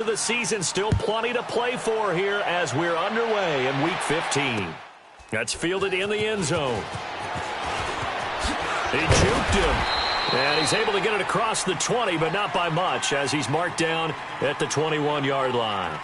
The season still plenty to play for here as we're underway in Week 15. That's fielded in the end zone. He juked him. And he's able to get it across the 20, but not by much as he's marked down at the 21-yard line.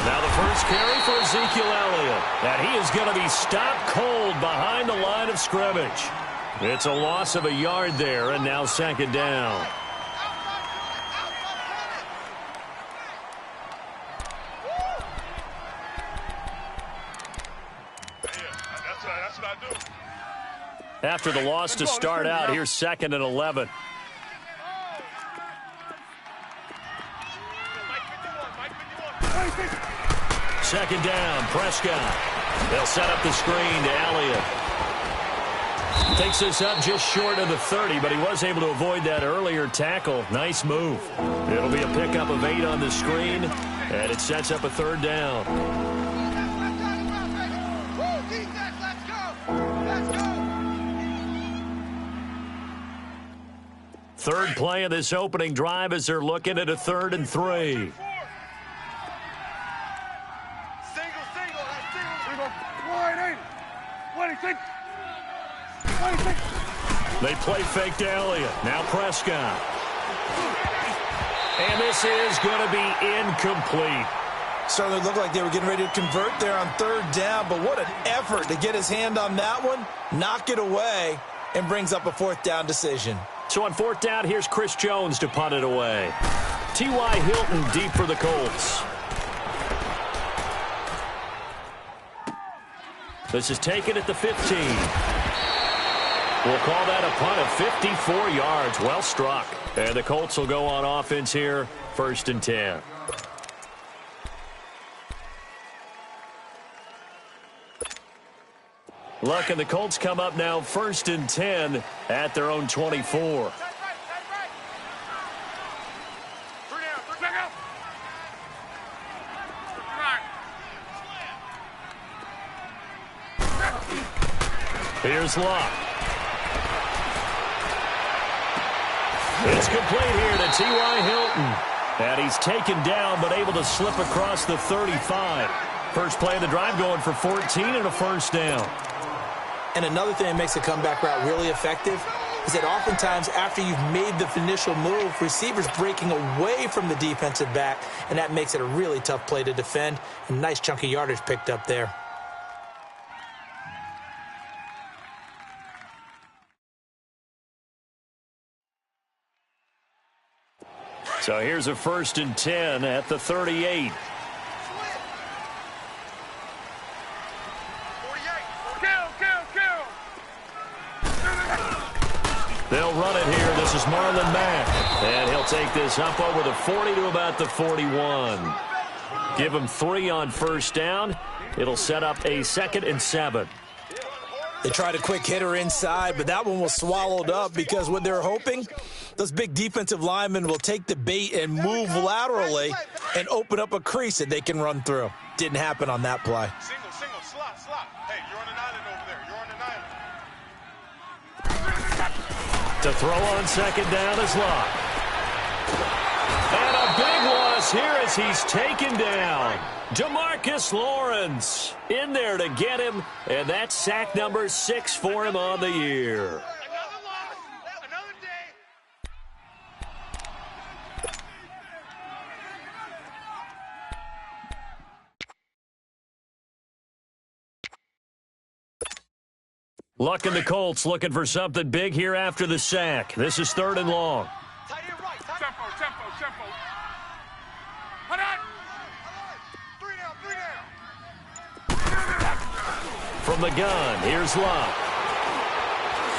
Now the first carry for Ezekiel Elliott. And he is going to be stopped cold behind the line of scrimmage. It's a loss of a yard there, and now second down. That's what I do. After the loss to start out, here's 2nd and 11. Second down, Prescott. They'll set up the screen to Elliott. Takes this up just short of the 30, but he was able to avoid that earlier tackle. Nice move. It'll be a pickup of 8 on the screen, and it sets up a third down. Third play of this opening drive as they're looking at a 3rd and 3. They play fake to Elliott. Now Prescott. And this is going to be incomplete. Certainly looked like they were getting ready to convert there on 3rd down, but what an effort to get his hand on that one, knock it away, and brings up a 4th down decision. So on 4th down, here's Chris Jones to punt it away. T.Y. Hilton deep for the Colts. This is taken at the 15. We'll call that a punt of 54 yards. Well struck. And the Colts will go on offense here, 1st and 10. Look, and the Colts come up now 1st and 10 at their own 24. Here's Luck. It's complete here to T.Y. Hilton. And he's taken down but able to slip across the 35. First play of the drive going for 14 and a 1st down. And another thing that makes the comeback route really effective is that oftentimes after you've made the initial move, receivers breaking away from the defensive back, and that makes it a really tough play to defend. A nice chunk of yardage picked up there. So here's a 1st and 10 at the 38. They'll run it here. This is Marlon Mack. And he'll take this up over the 40 to about the 41. Give him 3 on 1st down. It'll set up a 2nd and 7. They tried a quick hitter inside, but that one was swallowed up because what they're hoping, those big defensive linemen will take the bait and move laterally and open up a crease that they can run through. Didn't happen on that play. Single, slot. Hey, you're on an island over there. You're on an island. To throw on 2nd down is Luck. And a big loss here as he's taken down. DeMarcus Lawrence in there to get him, and that's sack number 6 for him on the year. Luck and the Colts looking for something big here after the sack. This is 3rd and long. Tempo. Hold on. 3 down. From the gun, here's Luck.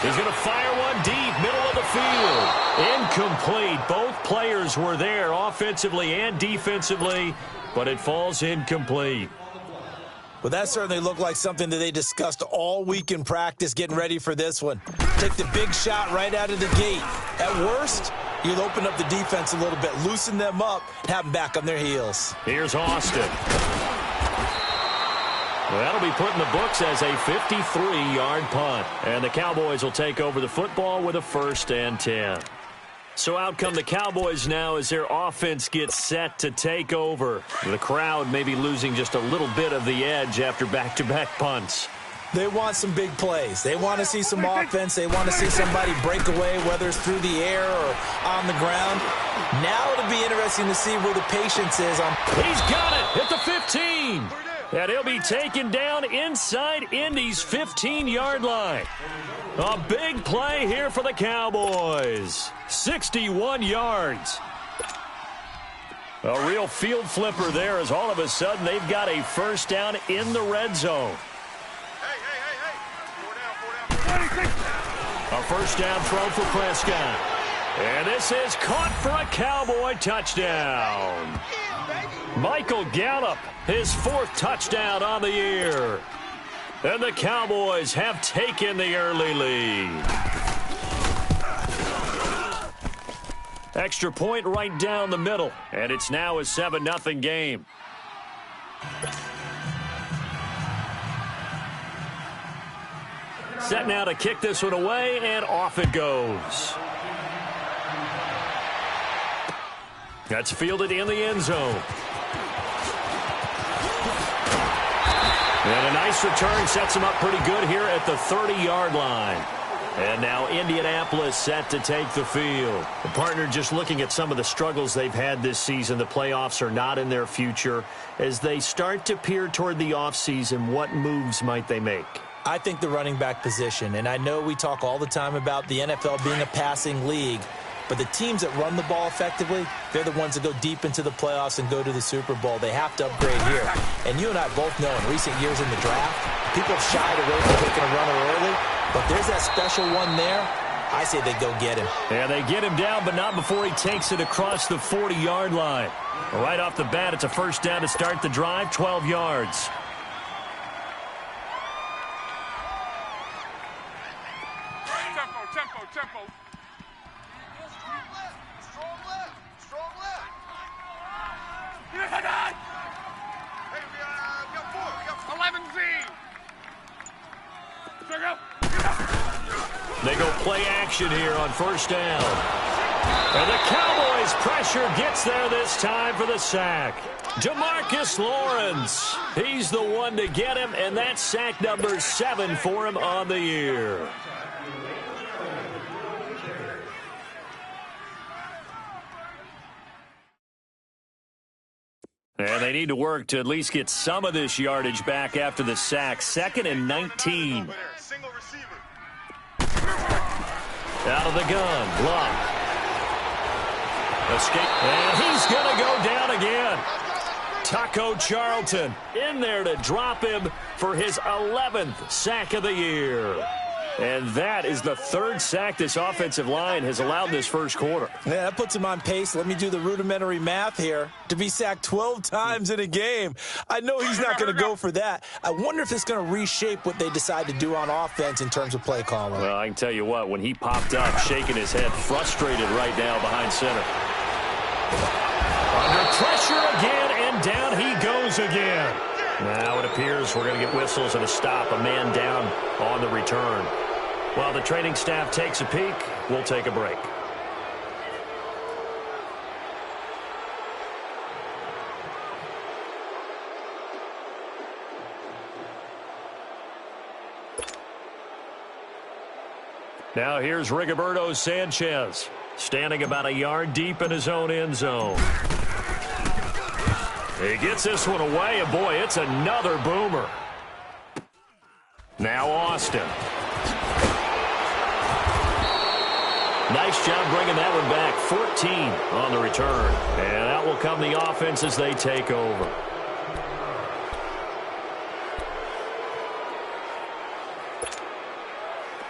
He's going to fire one deep, middle of the field. Incomplete. Both players were there offensively and defensively, but it falls incomplete. Well, that certainly looked like something that they discussed all week in practice getting ready for this one. Take the big shot right out of the gate. At worst, you'll open up the defense a little bit, loosen them up, and have them back on their heels. Here's Austin. Well, that'll be put in the books as a 53-yard punt. And the Cowboys will take over the football with a 1st and 10. So out come the Cowboys now as their offense gets set to take over. The crowd may be losing just a little bit of the edge after back-to-back punts. They want some big plays. They want to see some offense. They want to see somebody break away, whether it's through the air or on the ground. Now it'll be interesting to see where the patience is. He's got it at the 15. And he'll be taken down inside Indy's 15-yard line. A big play here for the Cowboys. 61 yards. A real field flipper there as all of a sudden they've got a 1st down in the red zone. A 1st down throw for Prescott. And this is caught for a Cowboy touchdown. Michael Gallup, his 4th touchdown on the year. And the Cowboys have taken the early lead. Extra point right down the middle, and it's now a 7-0 game. Set now to kick this one away, and off it goes. That's fielded in the end zone. And a nice return sets him up pretty good here at the 30-yard line. And now Indianapolis set to take the field. The partner just looking at some of the struggles they've had this season. The playoffs are not in their future. As they start to peer toward the offseason, what moves might they make? I think the running back position, and I know we talk all the time about the NFL being a passing league, but the teams that run the ball effectively, they're the ones that go deep into the playoffs and go to the Super Bowl. They have to upgrade here. And you and I both know in recent years in the draft, people have shied away from taking a runner early, but there's that special one there. I say they go get him. Yeah, they get him down, but not before he takes it across the 40-yard line. Right off the bat, it's a 1st down to start the drive, 12 yards. Tempo. Strong left. Hey, we got 4. 11Z. They go play action here on 1st down. And the Cowboys pressure gets there this time for the sack. Demarcus Lawrence. He's the one to get him, and that's sack number 7 for him on the year. And they need to work to at least get some of this yardage back after the sack. 2nd and 19. Single receiver. Out of the gun. Block. Escape. And he's going to go down again. Taco Charlton in there to drop him for his 11th sack of the year. And that is the 3rd sack this offensive line has allowed this first quarter. Yeah, that puts him on pace. Let me do the rudimentary math here. To be sacked 12 times in a game. I know he's not going to go for that. I wonder if it's going to reshape what they decide to do on offense in terms of play calling. Well, I can tell you what, when he popped up, shaking his head, frustrated right now behind center. Under pressure again, and down he goes again. Now it appears we're going to get whistles and a stop, a man down on the return. While the training staff takes a peek, we'll take a break. Now here's Rigoberto Sanchez, standing about a yard deep in his own end zone. He gets this one away, and boy, it's another boomer. Now Austin. Nice job bringing that one back. 14 on the return. And that will come the offense as they take over.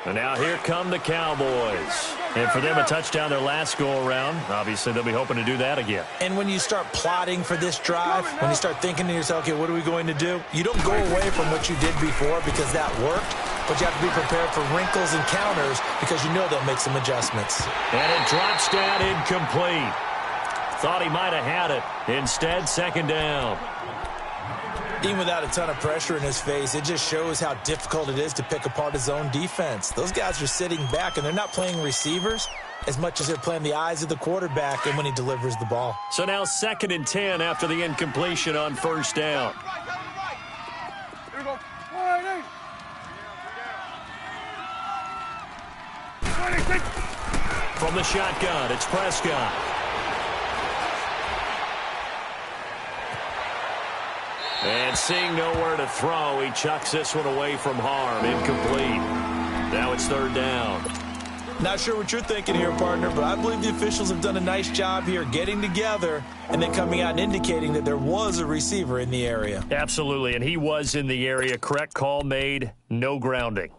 And now here come the Cowboys. And for them, a touchdown their last go-around. Obviously, they'll be hoping to do that again. And when you start plotting for this drive, when you start thinking to yourself, okay, what are we going to do? You don't go away from what you did before because that worked, but you have to be prepared for wrinkles and counters because you know they'll make some adjustments. And it drops down incomplete. Thought he might have had it. Instead, second down. Even without a ton of pressure in his face, it just shows how difficult it is to pick apart his own defense. Those guys are sitting back, and they're not playing receivers as much as they're playing the eyes of the quarterback and when he delivers the ball. So now 2nd and 10 after the incompletion on first down. Here we go. 26. From the shotgun, it's Prescott. And seeing nowhere to throw, he chucks this one away from harm. Incomplete. Now it's 3rd down. Not sure what you're thinking here, partner, but I believe the officials have done a nice job here getting together and then coming out and indicating that there was a receiver in the area. Absolutely, and he was in the area. Correct call made. No grounding.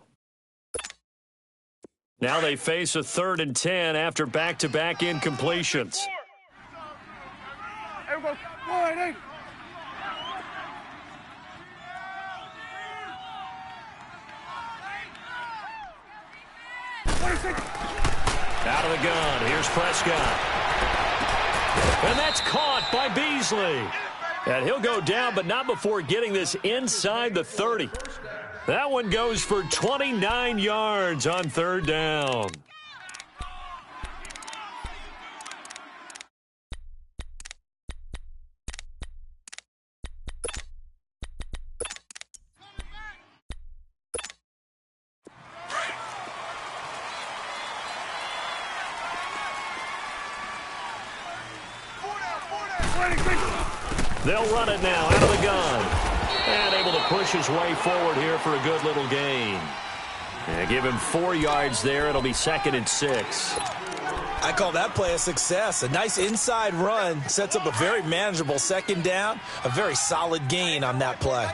Now they face a 3rd and 10 after back-to-back incompletions. Here we go. 1-8. Out of the gun. Here's Prescott. And that's caught by Beasley. And he'll go down, but not before getting this inside the 30. That one goes for 29 yards on 3rd down. They'll run it now out of the gun. And able to push his way forward here for a good little gain. And give him 4 yards there. It'll be 2nd and 6. I call that play a success. A nice inside run sets up a very manageable 2nd down. A very solid gain on that play.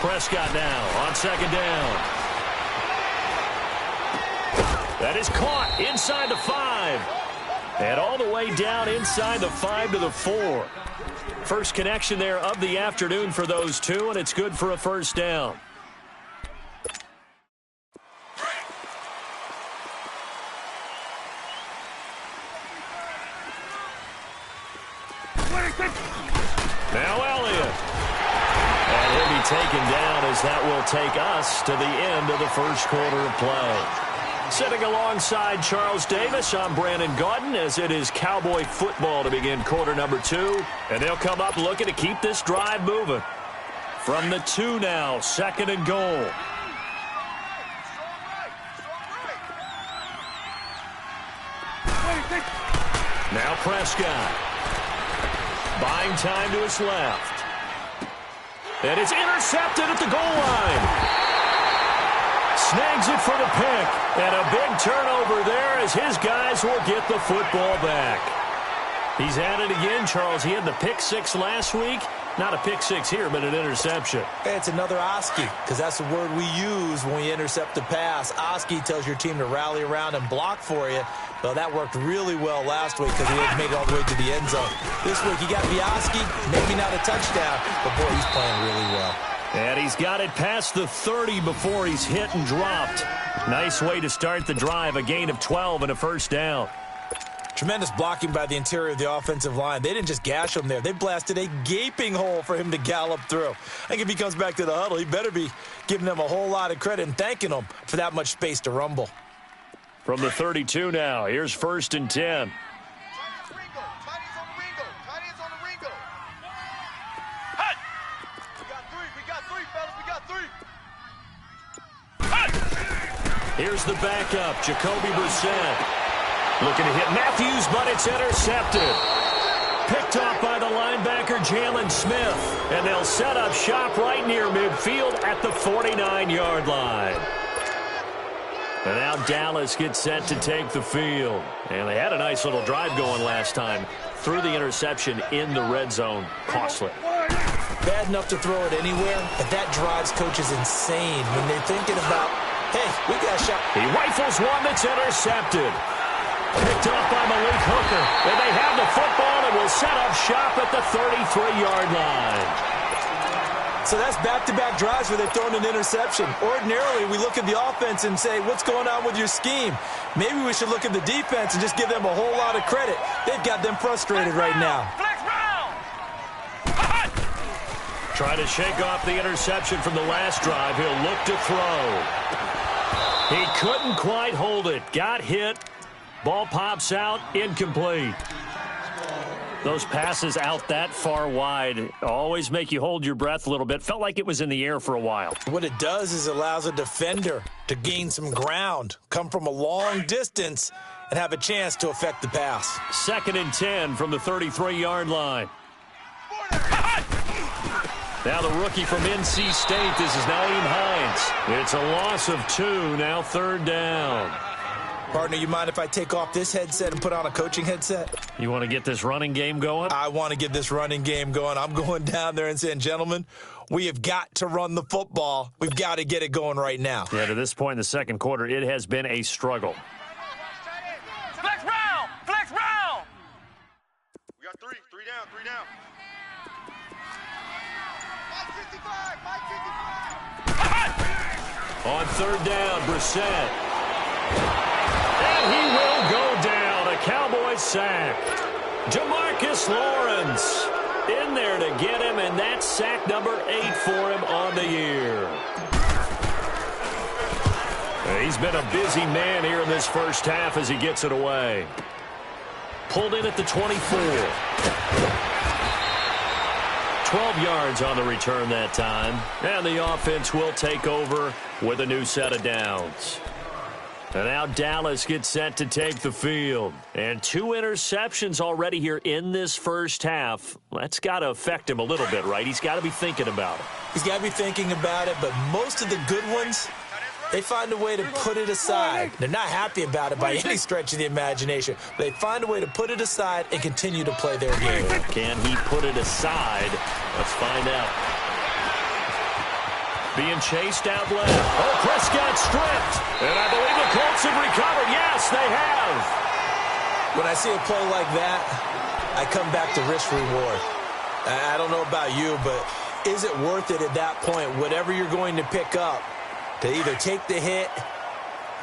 Prescott now on 2nd down. That is caught inside the 5. And all the way down inside the 5 to the 4. First connection there of the afternoon for those two, and it's good for a 1st down. Now Elliott. And he'll be taken down as that will take us to the end of the first quarter of play. Sitting alongside Charles Davis, I'm Brandon Gaudin as it is Cowboy football to begin quarter number 2. And they'll come up looking to keep this drive moving. From the 2 now, 2nd and goal. Now Prescott. Buying time to his left. And it's intercepted at the goal line. Snags it for the pick. And a big turnover there as his guys will get the football back. He's at it again, Charles. He had the pick 6 last week. Not a pick 6 here, but an interception. Hey, it's another Oski, because that's the word we use when we intercept a pass. Oski tells your team to rally around and block for you. Well, that worked really well last week because he didn't make it all the way to the end zone. This week, he got Oski, maybe not a touchdown, but, boy, he's playing really well. And he's got it past the 30 before he's hit and dropped. Nice way to start the drive, a gain of 12 and a 1st down. Tremendous blocking by the interior of the offensive line. They didn't just gash him there. They blasted a gaping hole for him to gallop through. I think if he comes back to the huddle, he better be giving them a whole lot of credit and thanking them for that much space to rumble. From the 32 now, here's 1st and 10. Here's the backup, Jacoby Brissett. Looking to hit Matthews, but it's intercepted. Picked off by the linebacker, Jalen Smith. And they'll set up shop right near midfield at the 49-yard line. And now Dallas gets set to take the field. And they had a nice little drive going last time. Threw the interception in the red zone. Costly. bad enough to throw it anywhere, but that drives coaches insane when they're thinking about, hey, we got a shot. He rifles one that's intercepted. Picked off by Malik Hooker. And they have the football and will set up shop at the 33-yard line. So that's back-to-back drives where they've thrown an interception. Ordinarily, we look at the offense and say, what's going on with your scheme? Maybe we should look at the defense and just give them a whole lot of credit. They've got them frustrated right now. Trying to shake off the interception from the last drive. He'll look to throw. He couldn't quite hold it. Got hit. Ball pops out. Incomplete. Those passes out that far wide always make you hold your breath a little bit. Felt like it was in the air for a while. What it does is it allows a defender to gain some ground, come from a long distance, and have a chance to affect the pass. 2nd and 10 from the 33-yard line. Now the rookie from NC State, this is Naeem Hines. It's a loss of 2, now 3rd down. Partner, you mind if I take off this headset and put on a coaching headset? You want to get this running game going? I want to get this running game going. I'm going down there and saying, gentlemen, we have got to run the football. We've got to get it going right now. Yeah, to this point in the second quarter, it has been a struggle. Flex round! Flex round! We got three down, 3 down. On 3rd down, Brissett. And he will go down. A Cowboys sack. Jamarcus Lawrence in there to get him, and that's sack number 8 for him on the year. He's been a busy man here in this first half as he gets it away. Pulled in at the 24. 12 yards on the return that time. And the offense will take over with a new set of downs. And now Dallas gets set to take the field. And 2 interceptions already here in this first half. That's got to affect him a little bit, right? He's got to be thinking about it. He's got to be thinking about it, but most of the good ones, they find a way to put it aside. They're not happy about it by any stretch of the imagination. They find a way to put it aside and continue to play their game. Can he put it aside? Let's find out. Being chased out left. Oh, Prescott stripped. And I believe the Colts have recovered. Yes, they have. When I see a play like that, I come back to risk-reward. I don't know about you, but is it worth it at that point, whatever you're going to pick up, to either take the hit,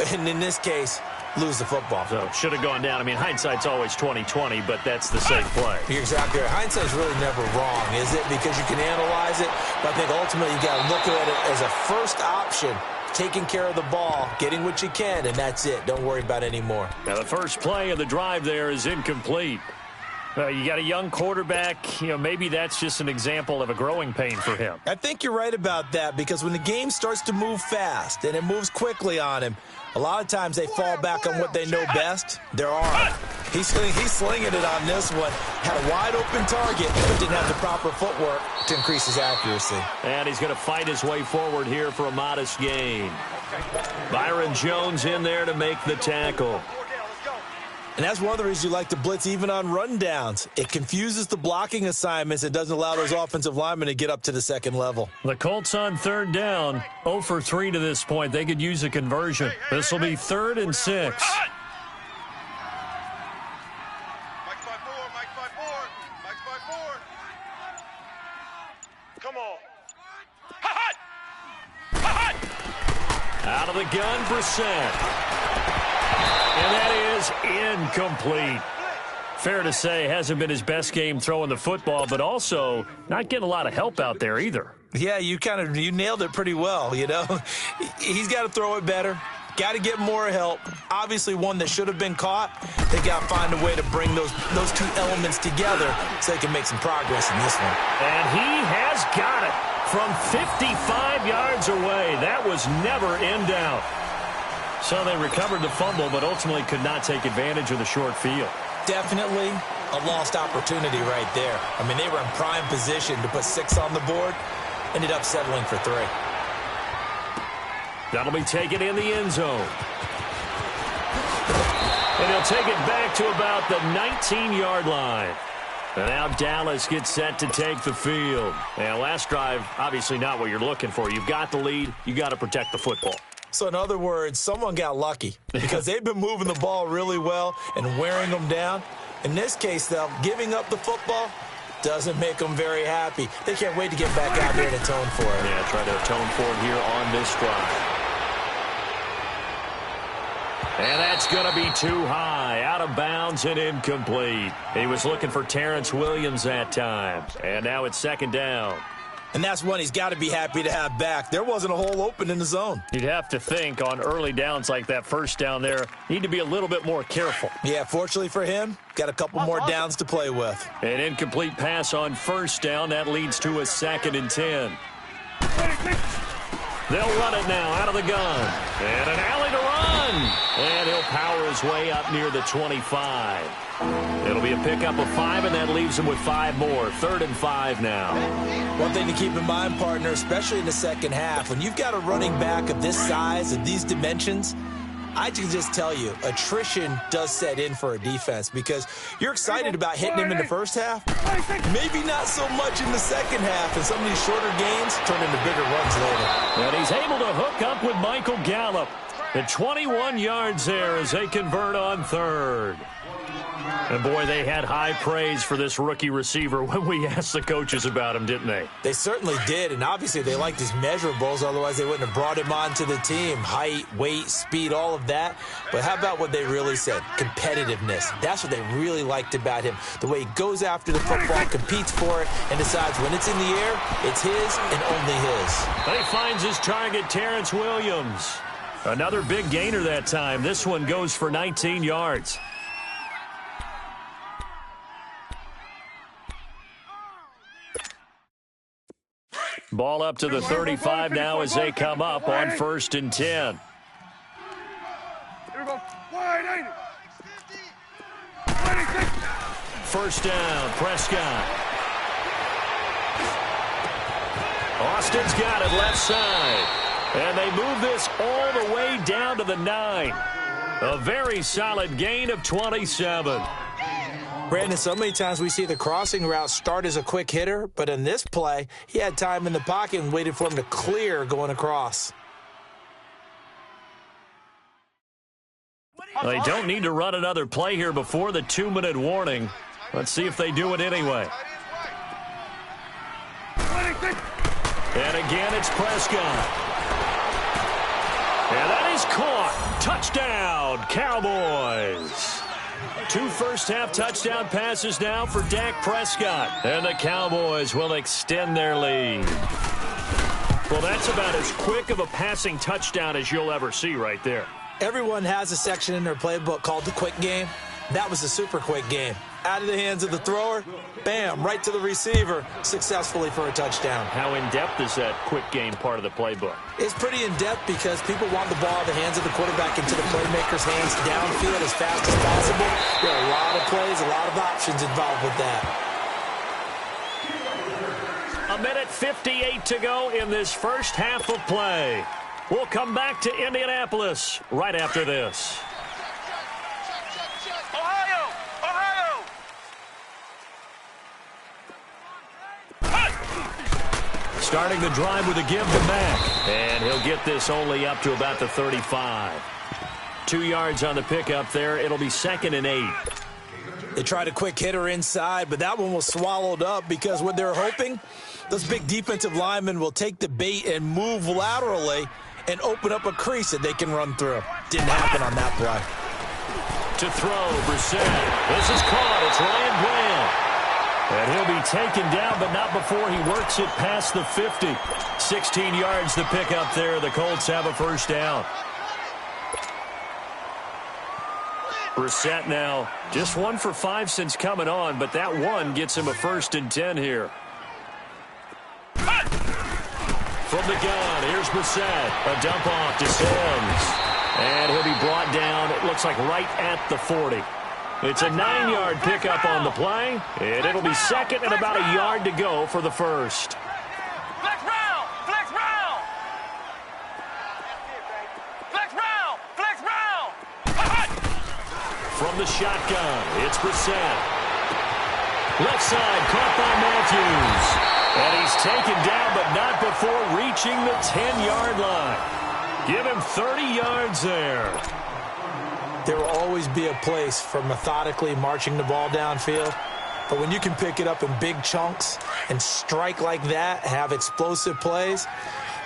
and in this case, lose the football? So should have gone down. I mean, hindsight's always 20/20, but that's the safe play. You're exactly right. Hindsight's really never wrong, is it? Because you can analyze it, but I think ultimately you got to look at it as a first option, taking care of the ball, getting what you can, and that's it. Don't worry about any more. Now the first play of the drive there is incomplete. You got a young quarterback. You know, maybe that's just an example of a growing pain for him. I think you're right about that, because when the game starts to move fast and it moves quickly on him, a lot of times they fall back on what they know best, their arm. He's slinging it on this one. Had a wide-open target, but didn't have the proper footwork to increase his accuracy. And he's going to fight his way forward here for a modest gain. Byron Jones in there to make the tackle. And that's one of the reasons you like to blitz even on rundowns. It confuses the blocking assignments. It doesn't allow those offensive linemen to get up to the second level. The Colts on 3rd down, 0 for 3 to this point. They could use a conversion. This will be 3rd and 6. Come on. Out of the gun, Brissett. And that is incomplete. Fair to say, hasn't been his best game throwing the football, but also not getting a lot of help out there either. Yeah, you nailed it pretty well, you know. He's got to throw it better. Got to get more help. Obviously, one that should have been caught. They got to find a way to bring those 2 elements together so they can make some progress in this one. And he has got it from 55 yards away. That was never in doubt. So they recovered the fumble, but ultimately could not take advantage of the short field. Definitely a lost opportunity right there. I mean, they were in prime position to put 6 on the board. Ended up settling for 3. That'll be taken in the end zone. And he'll take it back to about the 19-yard line. And now Dallas gets set to take the field. And last drive, obviously not what you're looking for. You've got the lead. You got to protect the football. So in other words, someone got lucky because they've been moving the ball really well and wearing them down. In this case, though, giving up the football doesn't make them very happy. They can't wait to get back out there and atone for it. Yeah, try to atone for it here on this drive. And that's going to be too high, out of bounds and incomplete. He was looking for Terrence Williams that time. And now it's second down. And that's one he's got to be happy to have back. There wasn't a hole open in the zone. You'd have to think on early downs like that first down there, need to be a little bit more careful. Yeah, fortunately for him, got a couple more downs to play with. An incomplete pass on first down. That leads to a 2nd and 10. They'll run it now out of the gun. And an alley to run. And he'll power his way up near the 25. It'll be a pickup of 5, and that leaves him with 5 more. 3rd and 5 now. One thing to keep in mind, partner, especially in the second half, when you've got a running back of this size, of these dimensions, I can just tell you, attrition does set in for a defense because you're excited about hitting him in the first half. Maybe not so much in the second half, and some of these shorter gains turn into bigger runs later. And he's able to hook up with Michael Gallup. At 21 yards there as they convert on 3rd. And, boy, they had high praise for this rookie receiver when we asked the coaches about him, didn't they? They certainly did, and obviously they liked his measurables. Otherwise, they wouldn't have brought him onto the team. Height, weight, speed, all of that. But how about what they really said? Competitiveness. That's what they really liked about him. The way he goes after the football, competes for it, and decides when it's in the air, it's his and only his. And he finds his target, Terrence Williams. Another big gainer that time. This one goes for 19 yards. Ball up to the 35 now as they come up on 1st and 10. Here we go. Wide 80. First down, Prescott. Austin's got it left side. And they move this all the way down to the 9. A very solid gain of 27. Brandon, so many times we see the crossing route start as a quick hitter, but in this play, he had time in the pocket and waited for him to clear going across. They don't need to run another play here before the 2-minute warning. Let's see if they do it anyway. And again, it's Prescott. And that is caught. Touchdown, Cowboys. 2 first-half touchdown passes now for Dak Prescott. And the Cowboys will extend their lead. Well, that's about as quick of a passing touchdown as you'll ever see right there. Everyone has a section in their playbook called the quick game. That was a super quick game. Out of the hands of the thrower, bam, right to the receiver, successfully for a touchdown. How in-depth is that quick game part of the playbook? It's pretty in-depth because people want the ball out of the hands of the quarterback into the playmaker's hands downfield as fast as possible. There are a lot of plays, a lot of options involved with that. 1:58 to go in this first half of play. We'll come back to Indianapolis right after this. Starting the drive with a give to Mack. And he'll get this only up to about the 35. 2 yards on the pickup there. It'll be 2nd and 8. They tried a quick hitter inside, but that one was swallowed up because what they're hoping, those big defensive linemen will take the bait and move laterally and open up a crease that they can run through. Didn't happen on that play. To throw, Brissett. This is caught. It's Ryan Grant. And he'll be taken down, but not before he works it past the 50. 16 yards to pick up there. The Colts have a first down. Brissett now just 1 for 5 since coming on, but that one gets him a 1st and 10 here. From the gun, here's Brissett. A dump off to Sims. And he'll be brought down, it looks like right at the 40. It's a 9-yard pickup on the play, and it'll be 2nd and about a yard to go for the first. Flex round! Flex round! Flex round! Flex round! From the shotgun, it's Brissett. Left side, caught by Matthews. And he's taken down, but not before reaching the 10-yard line. Give him 30 yards there. There will always be a place for methodically marching the ball downfield. But when you can pick it up in big chunks and strike like that, have explosive plays,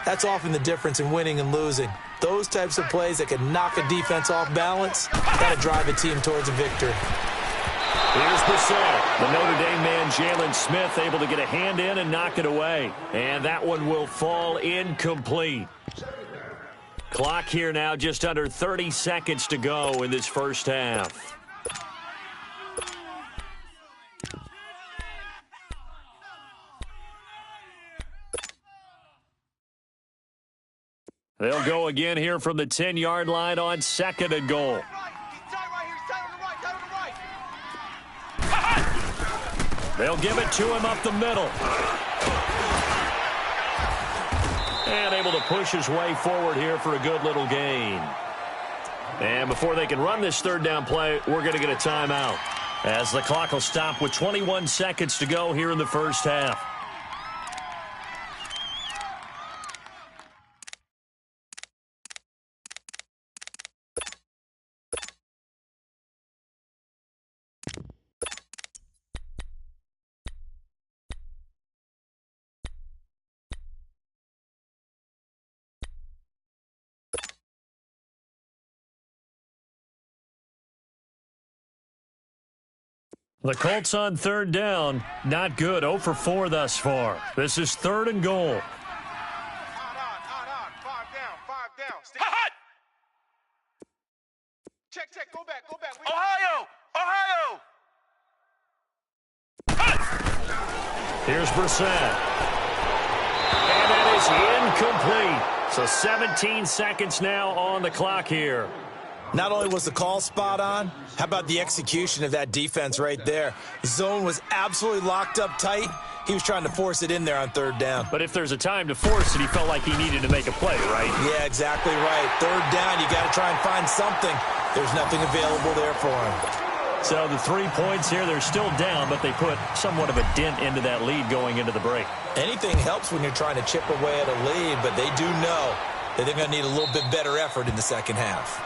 that's often the difference in winning and losing. Those types of plays that can knock a defense off balance, got to drive a team towards a victory. Here's Brissett. The Notre Dame man, Jalen Smith, able to get a hand in and knock it away. And that one will fall incomplete. Clock here now, just under 30 seconds to go in this first half. They'll go again here from the 10-yard line on 2nd and goal. They'll give it to him up the middle. And able to push his way forward here for a good little gain. And before they can run this third down play, we're going to get a timeout, as the clock will stop with 21 seconds to go here in the first half. The Colts on third down. Not good. 0 for 4 thus far. This is 3rd and goal. Five down. Hot! Check. Go back. Ohio! Hot! Here's Brissett. And that is incomplete. So 17 seconds now on the clock here. Not only was the call spot on, how about the execution of that defense right there? The zone was absolutely locked up tight. He was trying to force it in there on third down. But if there's a time to force it, he felt like he needed to make a play, right? Yeah, exactly right. Third down, you got to try and find something. There's nothing available there for him. So the 3 points here, they're still down, but they put somewhat of a dent into that lead going into the break. Anything helps when you're trying to chip away at a lead, but they do know that they're going to need a little bit better effort in the second half.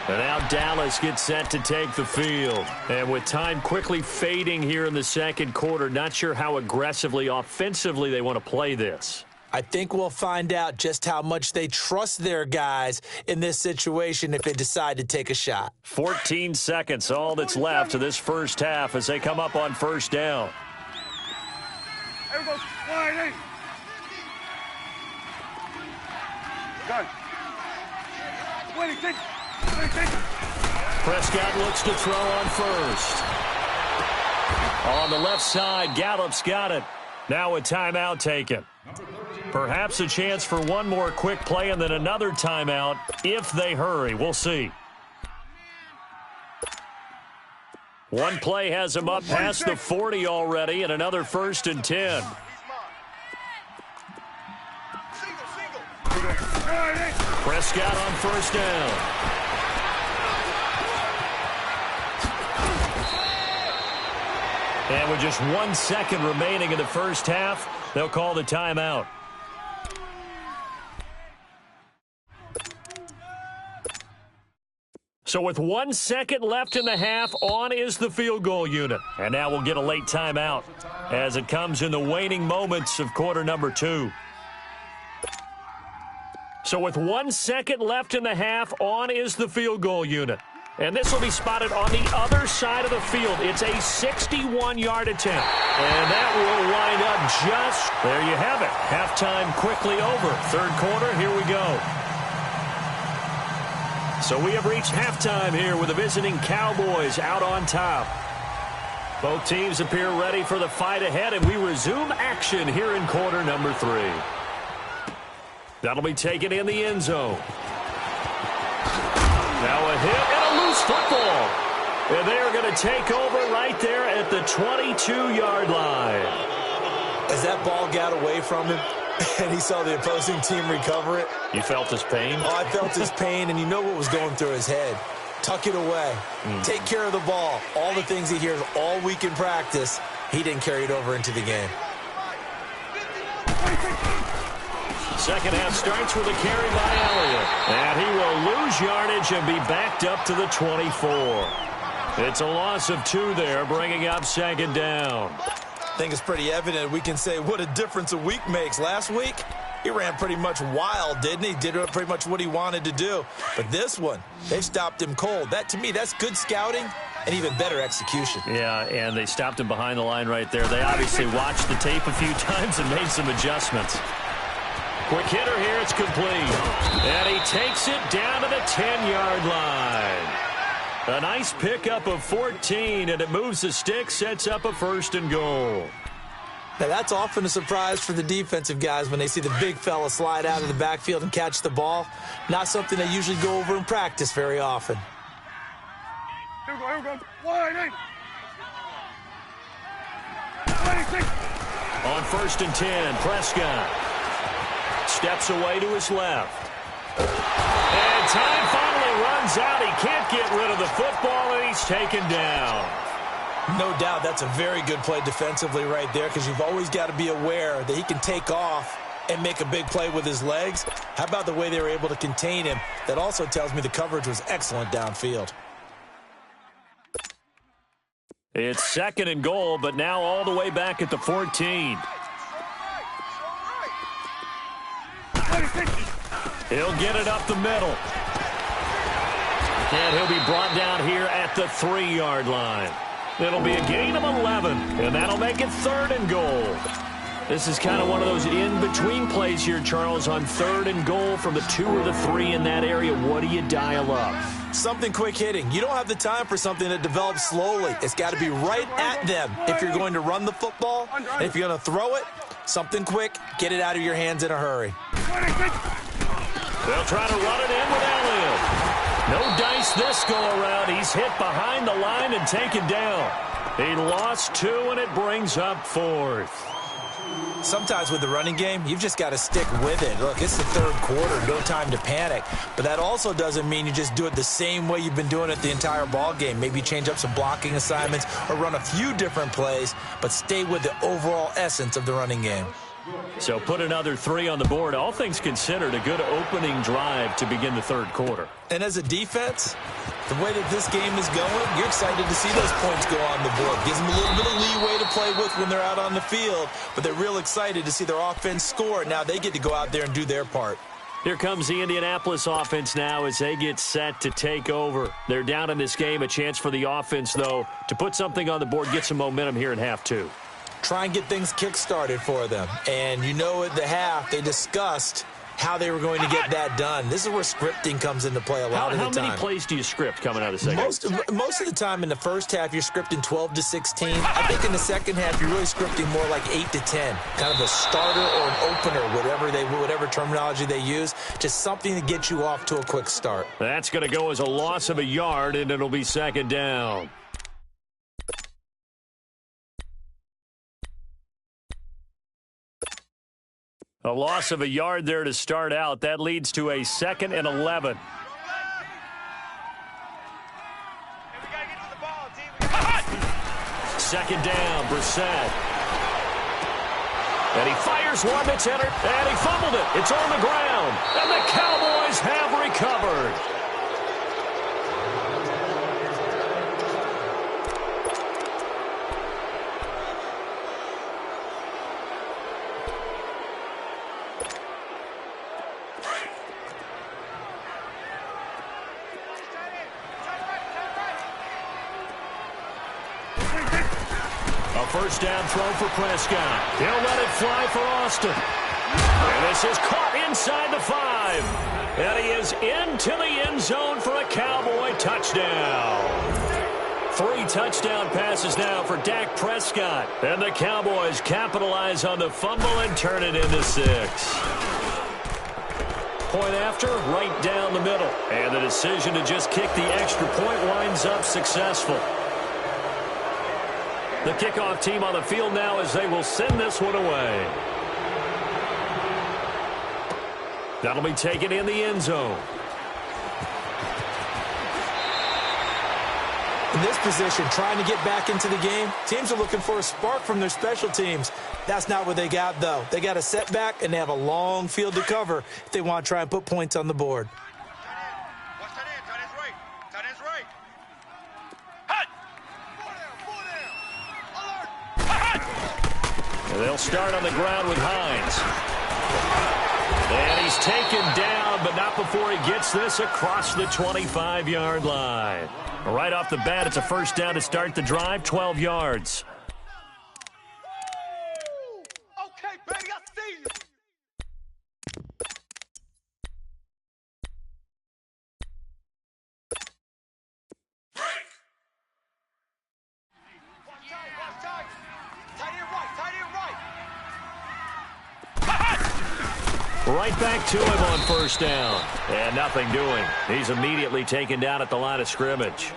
And now Dallas gets set to take the field. And with time quickly fading here in the second quarter, not sure how aggressively, offensively they want to play this. I think we'll find out just how much they trust their guys in this situation if they decide to take a shot. 14 seconds, all that's left of this first half as they come up on first down. Everybody, wide. Gun. Take. Prescott looks to throw on first. On the left side, Gallup's got it. Now a timeout taken. Perhaps a chance for one more quick play and then another timeout if they hurry. We'll see. One play has him up past the 40 already, and another 1st and 10. Prescott on first down. And with just 1 second remaining in the first half, they'll call the timeout. So with 1 second left in the half, on is the field goal unit. And now we'll get a late timeout as it comes in the waning moments of quarter number 2. So with 1 second left in the half, on is the field goal unit. And this will be spotted on the other side of the field. It's a 61-yard attempt. And that will wind up just, there you have it. Halftime quickly over. Third quarter, here we go. So we have reached halftime here with the visiting Cowboys out on top. Both teams appear ready for the fight ahead, and we resume action here in quarter number 3. That'll be taken in the end zone. Now a hit and a loose football. And they're going to take over right there at the 22-yard line. As that ball got away from him and he saw the opposing team recover it. You felt his pain? Oh, I felt his pain, and you know what was going through his head. tuck it away, take care of the ball. All the things he hears all week in practice, he didn't carry it over into the game. Second half starts with a carry by Elliott. And he will lose yardage and be backed up to the 24. It's a loss of 2 there, bringing up second down. I think it's pretty evident. We can say what a difference a week makes. Last week, he ran pretty much wild, didn't he? Did pretty much what he wanted to do. But this one, they stopped him cold. That, to me, that's good scouting and even better execution. Yeah, and they stopped him behind the line right there. They obviously watched the tape a few times and made some adjustments. Quick hitter here, it's complete. And he takes it down to the 10-yard line. A nice pickup of 14, and it moves the stick, sets up a 1st and goal. Now, that's often a surprise for the defensive guys when they see the big fella slide out of the backfield and catch the ball. Not something they usually go over in practice very often. Here we go. Wide. On 1st and 10, Prescott steps away to his left. And time finally runs out. He can't get rid of the football, and he's taken down. No doubt that's a very good play defensively right there, because you've always got to be aware that he can take off and make a big play with his legs. How about the way they were able to contain him? That also tells me the coverage was excellent downfield. It's 2nd and goal, but now all the way back at the 14. He'll get it up the middle. And he'll be brought down here at the 3-yard line. It'll be a gain of 11, and that'll make it 3rd and goal. This is kind of one of those in-between plays here, Charles, on 3rd and goal from the 2 or the 3 in that area. What do you dial up? Something quick hitting. You don't have the time for something that develops slowly. It's got to be right at them if you're going to run the football. And if you're going to throw it, something quick, get it out of your hands in a hurry. They'll try to run it in with Elliott. No dice this go-around. He's hit behind the line and taken down. He lost 2, and it brings up 4th. Sometimes with the running game, you've just got to stick with it. Look, it's the 3rd quarter, no time to panic. But that also doesn't mean you just do it the same way you've been doing it the entire ball game. Maybe change up some blocking assignments or run a few different plays, but stay with the overall essence of the running game. So put another 3 on the board. All things considered, a good opening drive to begin the 3rd quarter. And as a defense, the way that this game is going, you're excited to see those points go on the board. Gives them a little bit of leeway to play with when they're out on the field, but they're real excited to see their offense score. Now they get to go out there and do their part. Here comes the Indianapolis offense now as they get set to take over. They're down in this game. A chance for the offense, though, to put something on the board, get some momentum here in half 2. Try and get things kick-started for them. And you know at the half, they discussed how they were going to get that done. This is where scripting comes into play a lot of the time. How many plays do you script coming out of the second half? Most of the time in the first half, you're scripting 12 to 16. I think in the second half, you're really scripting more like 8 to 10. Kind of a starter or an opener, whatever terminology they use. Just something to get you off to a quick start. That's going to go as a loss of a yard, and it'll be 2nd down. A loss of a yard there to start out. That leads to a 2nd and 11. Second down, Brissett. And he fires one that's entered, and he fumbled it. It's on the ground, and the Cowboys have recovered. First down throw for Prescott. He'll let it fly for Austin. And this is caught inside the 5. And he is into the end zone for a Cowboy touchdown. 3 touchdown passes now for Dak Prescott. And the Cowboys capitalize on the fumble and turn it into 6. Point after, right down the middle. And the decision to just kick the extra point winds up successful. The kickoff team on the field now as they will send this one away. That'll be taken in the end zone. In this position, trying to get back into the game, teams are looking for a spark from their special teams. That's not what they got, though. They got a setback, and they have a long field to cover if they want to try and put points on the board. Watch tight end. Tight end's right. Tight end's right. Hut! And they'll start on the ground with Hines. And he's taken down, but not before he gets this across the 25-yard line. Right off the bat, it's a first down to start the drive, 12 yards. Okay, baby, I see you. Break. Watch tight. Tight end right. Right back to him on first down. And nothing doing. He's immediately taken down at the line of scrimmage.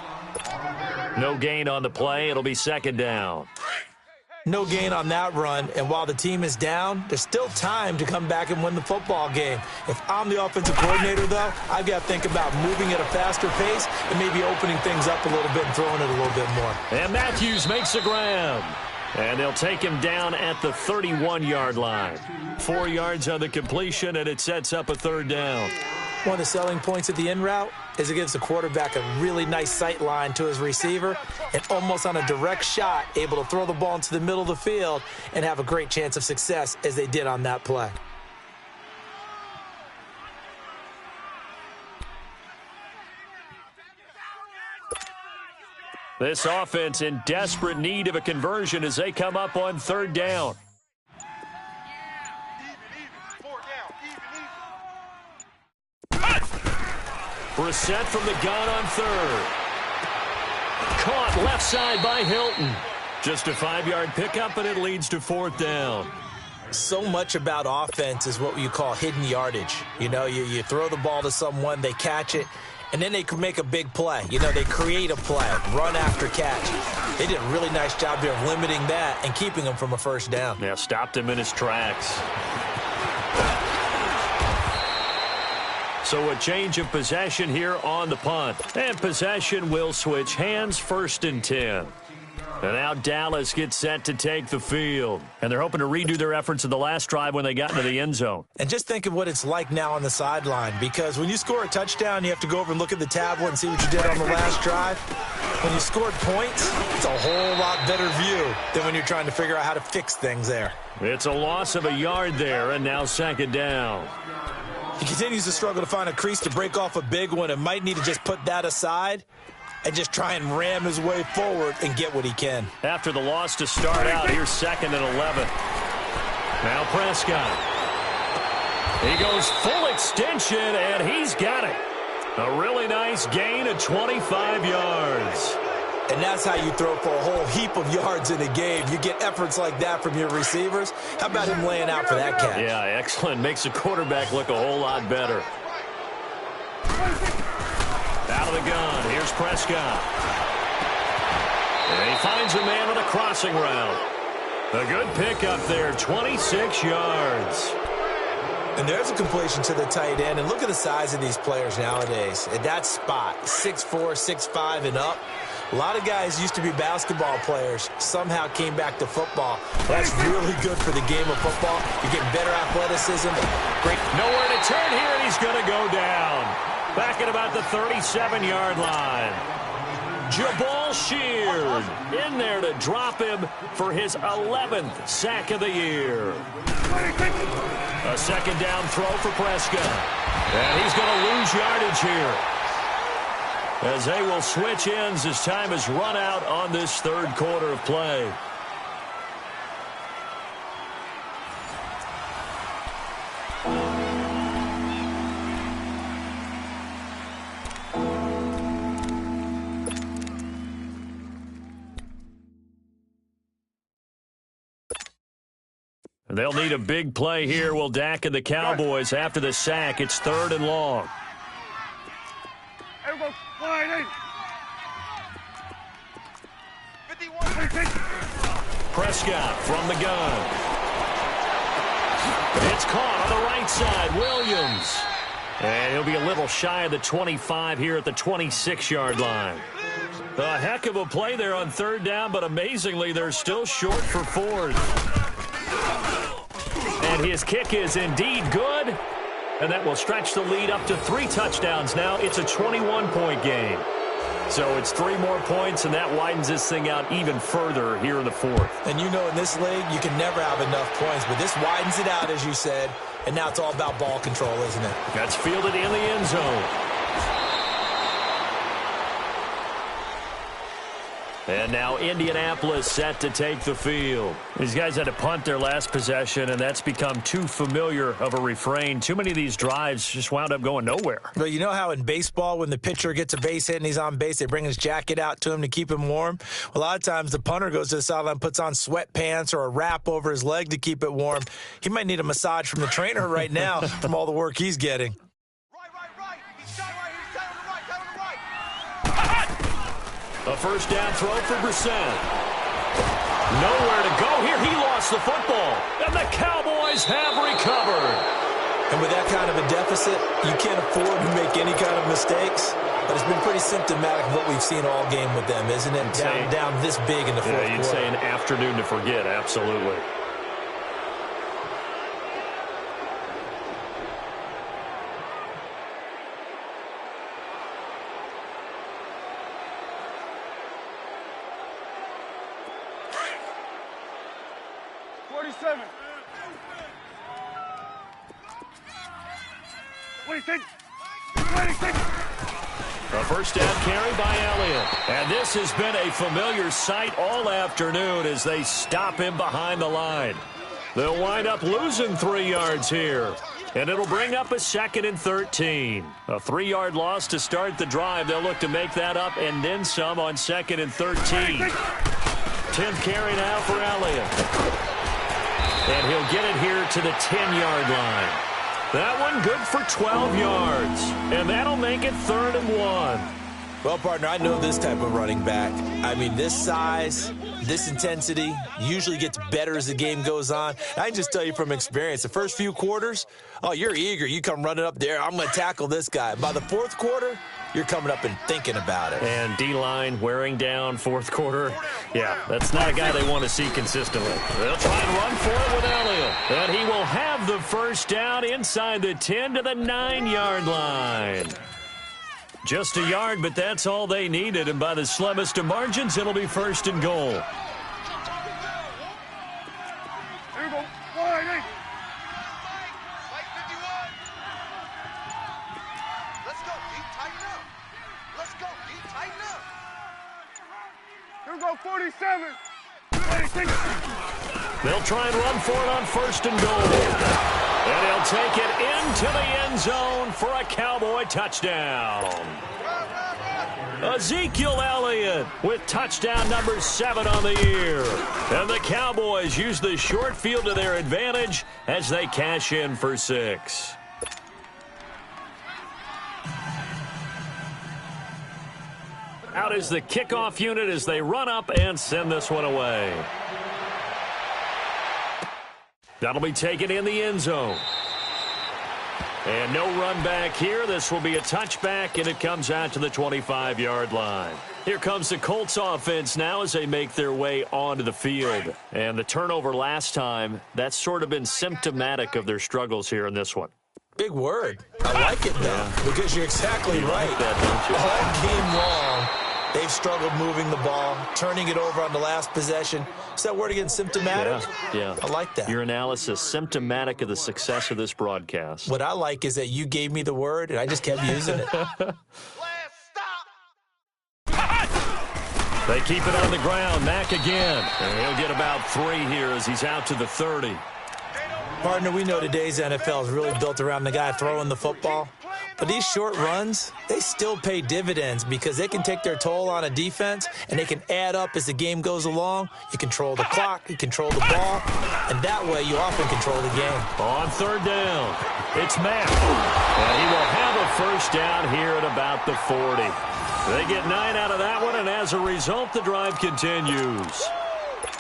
No gain on the play. It'll be second down. No gain on that run, and while the team is down, there's still time to come back and win the football game. If I'm the offensive coordinator, though, I've got to think about moving at a faster pace and maybe opening things up a little bit and throwing it a little bit more. And Matthews makes the grab. And they'll take him down at the 31-yard line. 4 yards on the completion, and it sets up a third down. One of the selling points of the in route is it gives the quarterback a really nice sight line to his receiver and almost on a direct shot able to throw the ball into the middle of the field and have a great chance of success as they did on that play. This offense in desperate need of a conversion as they come up on third down. Brissett from the gun on third. Caught left side by Hilton. Just a 5-yard pickup, and it leads to fourth down. So much about offense is what you call hidden yardage. You know, you throw the ball to someone, they catch it, and then they can make a big play. You know, they create a play, run after catch. They did a really nice job there of limiting that and keeping him from a first down. Yeah, stopped him in his tracks. So a change of possession here on the punt. And possession will switch hands, 1st and 10. And now Dallas gets set to take the field. And they're hoping to redo their efforts in the last drive when they got into the end zone. And just think of what it's like now on the sideline, because when you score a touchdown, you have to go over and look at the tablet and see what you did on the last drive. When you scored points, it's a whole lot better view than when you're trying to figure out how to fix things there. It's a loss of a yard there, and now second down. He continues to struggle to find a crease to break off a big one and might need to just put that aside and just try and ram his way forward and get what he can. After the loss to start out, here's 2nd and 11. Now Prescott. He goes full extension, and he's got it. A really nice gain of 25 yards. And that's how you throw for a whole heap of yards in a game. You get efforts like that from your receivers. How about him laying out for that catch? Yeah, excellent. Makes the quarterback look a whole lot better. Out of the gun. Here's Prescott. And he finds a man on a crossing route. A good pickup there, 26 yards. And there's a completion to the tight end. And look at the size of these players nowadays. At that spot, 6'4", 6'5", and up. A lot of guys used to be basketball players, somehow came back to football. That's really good for the game of football. You're getting better athleticism. Great. Nowhere to turn here, and he's going to go down. Back at about the 37-yard line. Jabal Sheard in there to drop him for his 11th sack of the year. A second down throw for Prescott. And he's going to lose yardage here, as they will switch ends as time has run out on this third quarter of play. They'll need a big play here. Will Dak and the Cowboys after the sack. It's 3rd and long. Prescott from the gun. It's caught on the right side. Williams. And he'll be a little shy of the 25 here at the 26-yard line. A heck of a play there on third down, but amazingly, they're still short for fourth. And his kick is indeed good. And that will stretch the lead up to 3 touchdowns now. It's a 21-point game. So it's 3 more points, and that widens this thing out even further here in the fourth. And you know in this league, you can never have enough points, but this widens it out, as you said, and now it's all about ball control, isn't it? That's fielded in the end zone. And now Indianapolis set to take the field. These guys had to punt their last possession, and that's become too familiar of a refrain. Too many of these drives just wound up going nowhere. Well, you know how in baseball, when the pitcher gets a base hit and he's on base, they bring his jacket out to him to keep him warm? Well, a lot of times the punter goes to the sideline, puts on sweatpants or a wrap over his leg to keep it warm. He might need a massage from the trainer right now from all the work he's getting. A first down throw for Brissett. Nowhere to go here. He lost the football. And the Cowboys have recovered. And with that kind of a deficit, you can't afford to make any kind of mistakes. But it's been pretty symptomatic of what we've seen all game with them, isn't it? Down this big in the fourth quarter. You'd say an afternoon to forget, absolutely. A first down carry by Elliott. And this has been a familiar sight all afternoon as they stop him behind the line. They'll wind up losing 3 yards here. And it'll bring up a 2nd and 13. A 3-yard loss to start the drive. They'll look to make that up and then some on 2nd and 13. 10th carry now for Elliott. And he'll get it here to the 10-yard line. That one good for 12 yards. And that'll make it 3rd and 1. Well, partner, I know this type of running back. I mean, this size, this intensity usually gets better as the game goes on. I can just tell you from experience, the first few quarters, oh, you're eager. You come running up there, I'm going to tackle this guy. By the fourth quarter, you're coming up and thinking about it. And D-line wearing down fourth quarter. Yeah, that's not a guy they want to see consistently. They'll try and run for it with Elliott. And he will have the first down inside the 10 to the 9-yard line. Just a yard, but that's all they needed. And by the slimmest of margins, it'll be 1st and goal. Here we go. 180. Fight 51. Let's go. Deep, tighten up. Let's go. Deep, tighten up. Here we go. 47. 46. They'll try and run for it on 1st and goal. And he'll take it into the end zone for a Cowboy touchdown. Ezekiel Elliott with touchdown number 7 on the year. And the Cowboys use the short field to their advantage as they cash in for 6. Out is the kickoff unit as they run up and send this one away. That'll be taken in the end zone. And no run back here. This will be a touchback, and it comes out to the 25-yard line. Here comes the Colts offense now as they make their way onto the field. And the turnover last time, that's sort of been symptomatic of their struggles here in this one. Big word. I like it, though, because you're exactly right. Like that, don't you? All game long, they've struggled moving the ball, turning it over on the last possession. Is that word again, symptomatic? Yeah. I like that. Your analysis, symptomatic of the success of this broadcast. What I like is that you gave me the word, and I just kept using it. They keep it on the ground. Mack again. And he'll get about 3 here as he's out to the 30. Partner, we know today's NFL is really built around the guy throwing the football. But these short runs, they still pay dividends because they can take their toll on a defense, and they can add up as the game goes along. You control the clock, you control the ball, and that way you often control the game. On 3rd down, it's Mack. And he will have a first down here at about the 40. They get 9 out of that one, and as a result, the drive continues.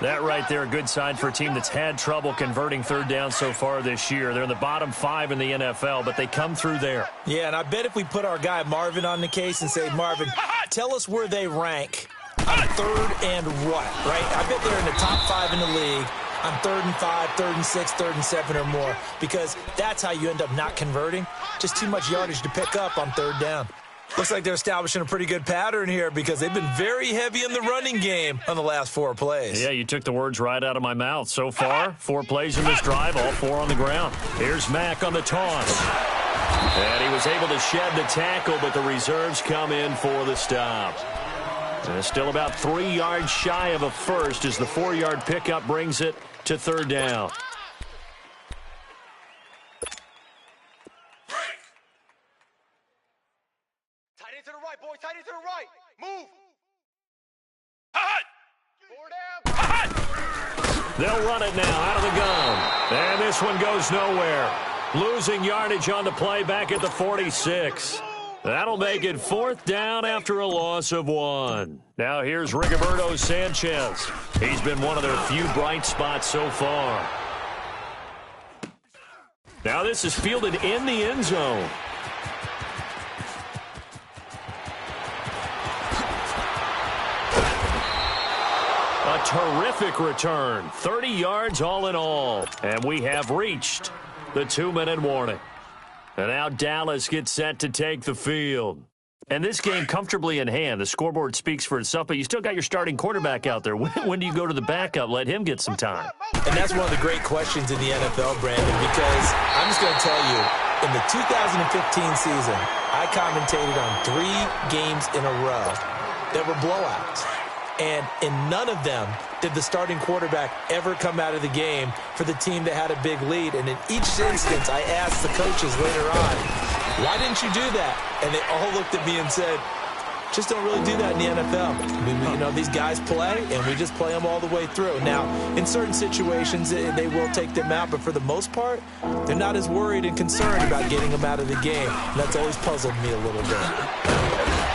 That right there, a good sign for a team that's had trouble converting 3rd down so far this year. They're in the bottom 5 in the NFL, but they come through there. Yeah, and I bet if we put our guy Marvin on the case and say, Marvin, tell us where they rank on third and what, right? I bet they're in the top 5 in the league on 3rd and 5, 3rd and 6, 3rd and 7 or more, because that's how you end up not converting. Just too much yardage to pick up on 3rd down. Looks like they're establishing a pretty good pattern here because they've been very heavy in the running game on the last 4 plays. Yeah, you took the words right out of my mouth. So far, 4 plays in this drive, all 4 on the ground. Here's Mack on the toss. And he was able to shed the tackle, but the reserves come in for the stop. And still about 3 yards shy of a first as the 4-yard pickup brings it to 3rd down. Tight end to the right, boy. Tight end to the right. Move. They'll run it now out of the gun. And this one goes nowhere. Losing yardage on the play back at the 46. That'll make it 4th down after a loss of 1. Now here's Rigoberto Sanchez. He's been one of their few bright spots so far. Now this is fielded in the end zone. A terrific return. 30 yards all in all. And we have reached the 2-minute warning. And now Dallas gets set to take the field. And this game comfortably in hand. The scoreboard speaks for itself, but you still got your starting quarterback out there. When do you go to the backup? Let him get some time. And that's one of the great questions in the NFL, Brandon, because I'm just going to tell you, in the 2015 season, I commentated on 3 games in a row that were blowouts. And in none of them did the starting quarterback ever come out of the game for the team that had a big lead. And in each instance, I asked the coaches later on, why didn't you do that? And they all looked at me and said, just don't really do that in the NFL. These guys play, and we just play them all the way through. Now, in certain situations, they will take them out, but for the most part, they're not as worried and concerned about getting them out of the game. And that's always puzzled me a little bit.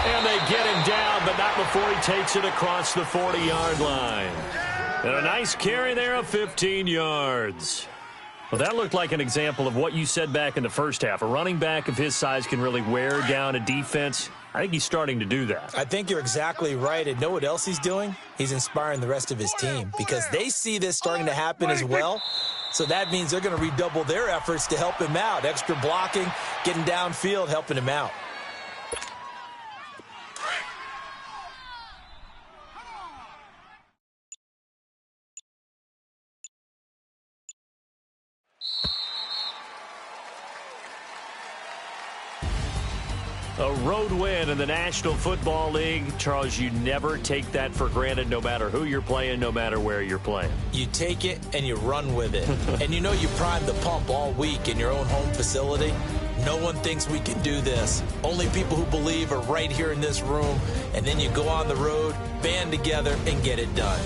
And they get him down, but not before he takes it across the 40-yard line. And a nice carry there of 15 yards. Well, that looked like an example of what you said back in the first half. A running back of his size can really wear down a defense. I think he's starting to do that. I think you're exactly right. And know what else he's doing? He's inspiring the rest of his team because they see this starting to happen as well. So that means they're going to redouble their efforts to help him out. Extra blocking, getting downfield, helping him out. A road win in the National Football League. Charles, you never take that for granted no matter who you're playing, no matter where you're playing. You take it and you run with it. And you primed the pump all week in your own home facility. No one thinks we can do this. Only people who believe are right here in this room. And then you go on the road, band together, and get it done.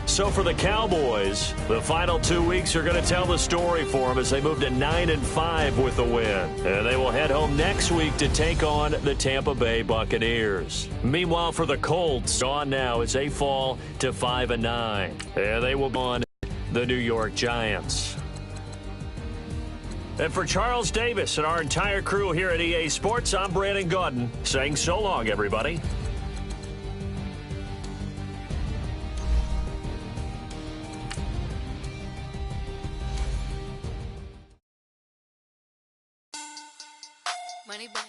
So for the Cowboys, the final 2 weeks are going to tell the story for them as they move to 9-5 with the win. And they will head home next week to take on the Tampa Bay Buccaneers. Meanwhile, for the Colts, on now as they fall to 5-9. And they will be on the New York Giants. And for Charles Davis and our entire crew here at EA Sports, I'm Brandon Gaudin saying so long, everybody. Money bag.